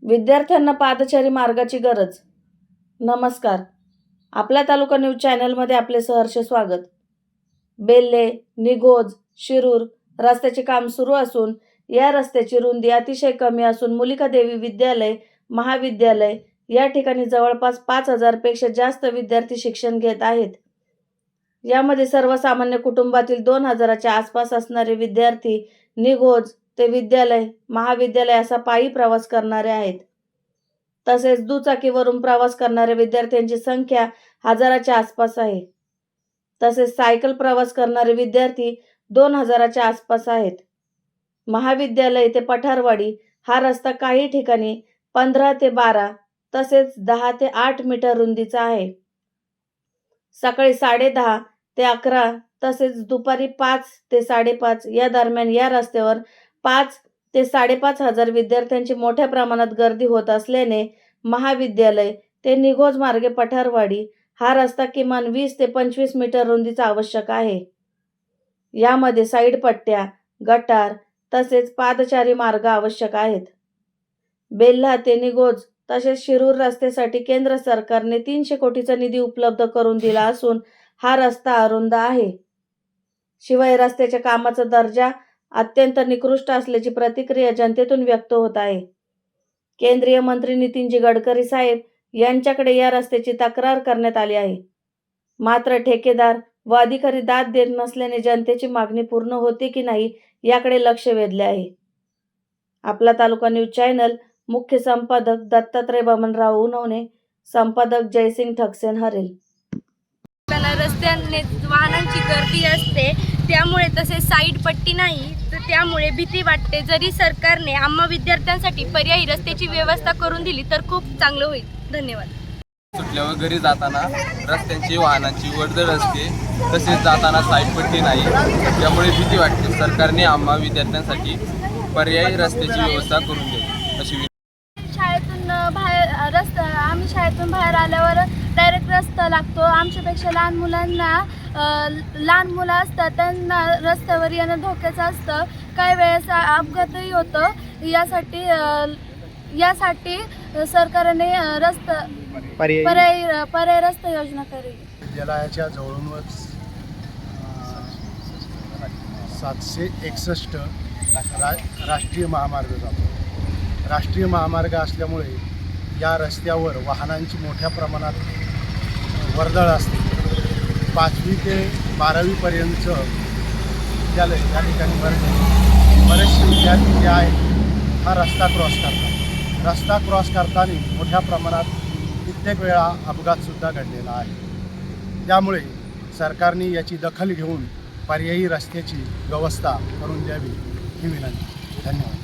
विद्यार्थ्यांना पादचारी मार्गाची गरज. नमस्कार. आपल्या तालुका न्यूज चॅनलमध्ये आपले सहर्ष स्वागत. बेल्ले, निघोज, शिरूर रस्त्याचे काम सुरू असून या रस्त्याची रुंदी अतिशय कमी असून मुलिकादेवी विद्यालय, महाविद्यालय या ठिकाणी जवळपास 5,000 पेक्षा जास्त विद्यार्थी शिक्षण घेत आहेत. यामध्ये सर्वसामान्य कुटुंबातील 2,000च्या आसपास असणारे विद्यार्थी निघोज ते विद्यालय, महाविद्यालय असा पायी प्रवास करणारे आहेत. तसेच दुचाकीवरून प्रवास करणाऱ्या विद्यार्थ्यांची संख्या 1,000च्या आसपास आहे. तसेच सायकल प्रवास करणारे विद्यार्थी 2,000च्या आसपास आहेत. महाविद्यालय ते पठारवाडी हा रस्ता काही ठिकाणी 15 ते 12 तसेच 10 ते 8 मीटर रुंदीचा आहे. सकाळी 10:30 ते 11 तसेच दुपारी 5 ते 5:30 या दरम्यान या रस्त्यावर 5 ते 5,500 विद्यार्थ्यांची मोठ्या प्रमाणात गर्दी होत असल्याने महाविद्यालय ते निघोज मार्गे पठारवाडी हा रस्ता किमान 20 ते 25 मीटर रुंदीचा आवश्यक आहे. यामध्ये साईड पट्ट्या, गटार तसेच पादचारी मार्ग आवश्यक आहेत. बेल्हा ते निघोज तसेच शिरूर रस्त्यासाठी केंद्र सरकारने 300 कोटीचा निधी उपलब्ध करून दिला असून हा रस्ता अरुंद आहे. शिवाय रस्त्याच्या कामाचा दर्जा अत्यंत निकृष्ट असल्याची प्रतिक्रिया जनतेतून व्यक्त होत आहे. केंद्रीय मंत्री नितीनजी गडकरी साहेब यांच्याकडे या रस्त्याची तक्रार करण्यात आली आहे. मात्र ठेकेदार व अधिकारी दाद देत नसल्याने जनतेची मागणी पूर्ण होते की नाही याकडे लक्ष वेधले आहे. आपला तालुका न्यूज चॅनल मुख्य संपादक दत्तात्रय बबनराव उनवणे, संपादक जयसिंग ठकसेन हरेल. रस्त्याने वाहनांची गर्दी असते, त्यामुळे तसे साईड पट्टी नाही, तर त्यामुळे भीती वाटते. जरी सरकारने आम्हा विद्यार्थ्यांसाठी पर्यायी रस्त्याची व्यवस्था करून दिली तर खूप चांगलं होईल. धन्यवाद. सुटल्यावर घरी जाताना रस्त्यांची वाहनांची वर्दळ असते, तसेच जाताना साईड पट्टी नाही, त्यामुळे भीती वाटते. सरकारने आम्हा विद्यार्थ्यांसाठी पर्यायी रस्त्याची व्यवस्था करून द्यावी अशी आम्ही शाळेतून बाहेर आल्यावर डायरेक्ट रस्ता लागतो. आमच्यापेक्षा लहान मुलं असतात, त्यांना रस्त्यावर येणं धोक्याचं असतं. काही वेळेस अपघातही होतं. यासाठी सरकारने पर्यायी रस्ता योजना करावी. विद्यालयाच्या जवळूनच 761 राष्ट्रीय महामार्ग जातो. राष्ट्रीय महामार्ग असल्यामुळे या रस्त्यावर वाहनांची मोठ्या प्रमाणात वर्दळ असते. 5वी ते 12वीपर्यंतचं विद्यालय या ठिकाणी बरेचसे विद्यार्थी जे आहेत हा रस्ता क्रॉस करतात. रस्ता क्रॉस करताना मोठ्या प्रमाणात कित्येक वेळा अपघातसुद्धा घडलेला आहे. त्यामुळे सरकारने याची दखल घेऊन पर्यायी रस्त्याची व्यवस्था करून द्यावी ही विनंती. धन्यवाद.